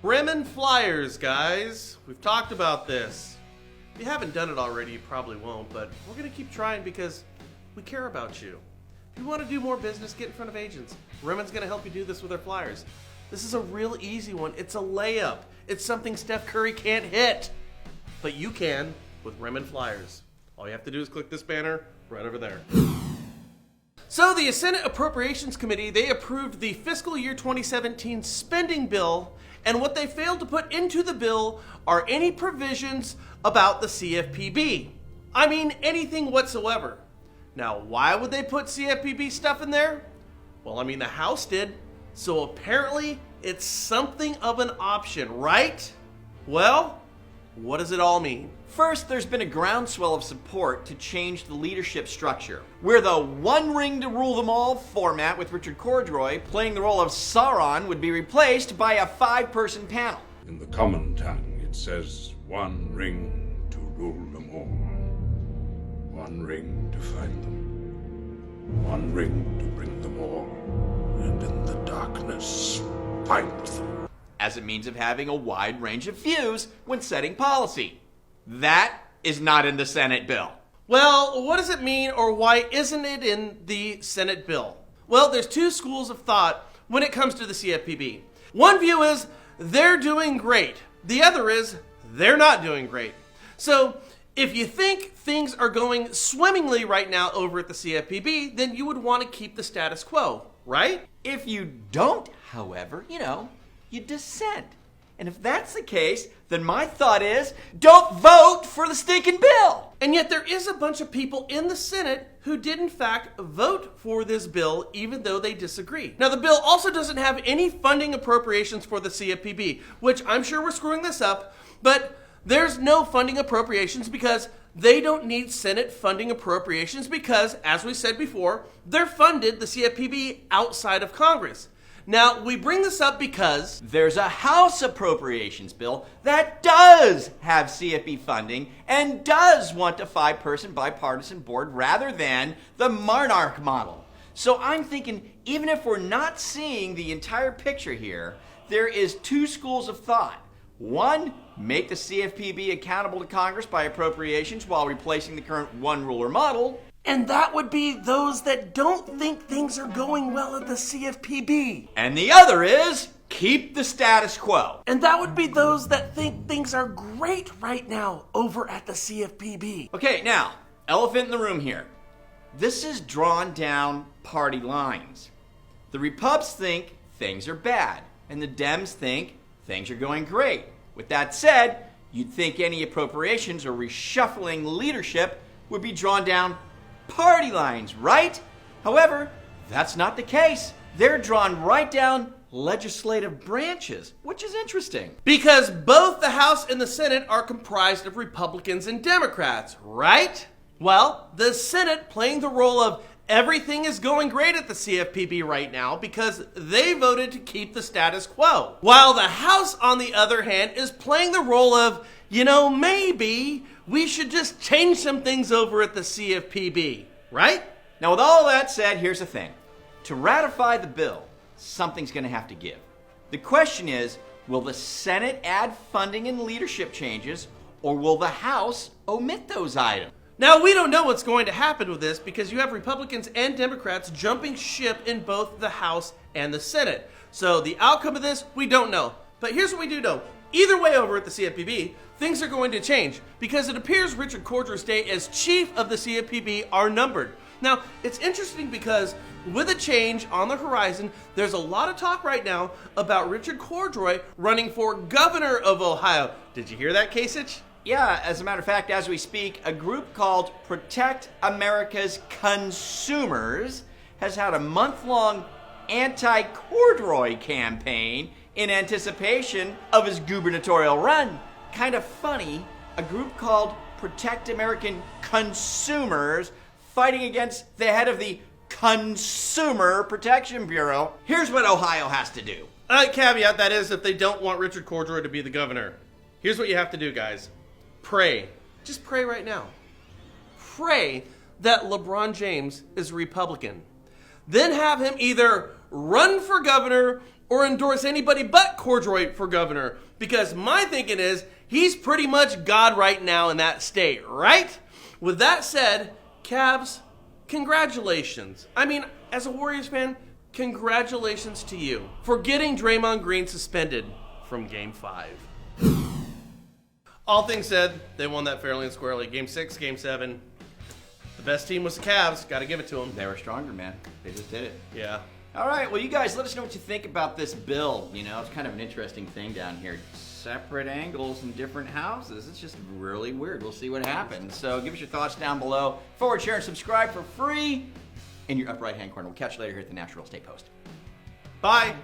Bremen Flyers, guys. We've talked about this. If you haven't done it already, you probably won't, but we're going to keep trying because we care about you. If you want to do more business, get in front of agents. Bremen's going to help you do this with their flyers. This is a real easy one. It's a layup. It's something Steph Curry can't hit. But you can with Bremen Flyers. All you have to do is click this banner right over there. So the Senate Appropriations Committee, they approved the fiscal year 2017 spending bill, and what they failed to put into the bill are any provisions about the CFPB. I mean, anything whatsoever. Now, why would they put CFPB stuff in there? Well, I mean, the House did. So apparently, it's something of an option, right? Well, what does it all mean? First, there's been a groundswell of support to change the leadership structure, where the one ring to rule them all format with Richard Cordray playing the role of Sauron would be replaced by a 5-person panel. In the common tongue, it says, one ring to rule them all. One ring to find them. One ring to bring them all. And in the darkness, find them. As a means of having a wide range of views when setting policy. That is not in the Senate bill. Well, what does it mean, or why isn't it in the Senate bill? Well, there's two schools of thought when it comes to the CFPB. One view is they're doing great. The other is they're not doing great. So if you think things are going swimmingly right now over at the CFPB, then you would want to keep the status quo, right? If you don't, however, you dissent. And if that's the case, then my thought is, don't vote for the stinking bill. And yet there is a bunch of people in the Senate who did in fact vote for this bill even though they disagree. Now the bill also doesn't have any funding appropriations for the CFPB, which I'm sure we're screwing this up, but there's no funding appropriations because they don't need Senate funding appropriations because, as we said before, they're funded, the CFPB, outside of Congress. Now, we bring this up because there's a House appropriations bill that does have CFP funding and does want a 5-person bipartisan board rather than the Monarch model. So I'm thinking, even if we're not seeing the entire picture here, there is two schools of thought. One, make the CFPB accountable to Congress by appropriations while replacing the current one-ruler model. And that would be those that don't think things are going well at the CFPB. And the other is keep the status quo. And that would be those that think things are great right now over at the CFPB. Okay, now, elephant in the room here. This is drawn down party lines. The Repubs think things are bad, and the Dems think things are going great. With that said, you'd think any appropriations or reshuffling leadership would be drawn down party lines, right? However, that's not the case. They're drawn right down legislative branches, which is interesting. Because both the House and the Senate are comprised of Republicans and Democrats, right? Well, the Senate playing the role of everything is going great at the CFPB right now because they voted to keep the status quo. While the House, on the other hand, is playing the role of, maybe we should just change some things over at the CFPB, right? Now, with all that said, here's the thing. To ratify the bill, something's going to have to give. The question is, will the Senate add funding and leadership changes, or will the House omit those items? Now, we don't know what's going to happen with this because you have Republicans and Democrats jumping ship in both the House and the Senate. So the outcome of this, we don't know. But here's what we do know. Either way over at the CFPB, things are going to change because it appears Richard Cordray's days as chief of the CFPB are numbered. Now, it's interesting because with a change on the horizon, there's a lot of talk right now about Richard Cordray running for governor of Ohio. Did you hear that, Kasich? Yeah, as a matter of fact, as we speak, a group called Protect America's Consumers has had a month-long anti-Cordray campaign in anticipation of his gubernatorial run. Kind of funny, a group called Protect American Consumers fighting against the head of the Consumer Protection Bureau. Here's what Ohio has to do. Caveat, that is, if they don't want Richard Cordray to be the governor. Here's what you have to do, guys. Pray. Just pray right now. Pray that LeBron James is a Republican. Then have him either run for governor or endorse anybody but Cordroy for governor, because my thinking is he's pretty much God right now in that state, right? With that said, Cavs, congratulations. I mean, as a Warriors fan, congratulations to you for getting Draymond Green suspended from Game 5. All things said, they won that fairly and squarely. Game 6, Game 7. The best team was the Cavs. Got to give it to them. They were stronger, man. They just did it. Yeah. All right, well, you guys, let us know what you think about this bill. You know, it's kind of an interesting thing down here. Separate angles in different houses. It's just really weird. We'll see what happens. So give us your thoughts down below. Forward, share, and subscribe for free in your upper right-hand corner. We'll catch you later here at the National Real Estate Post. Bye.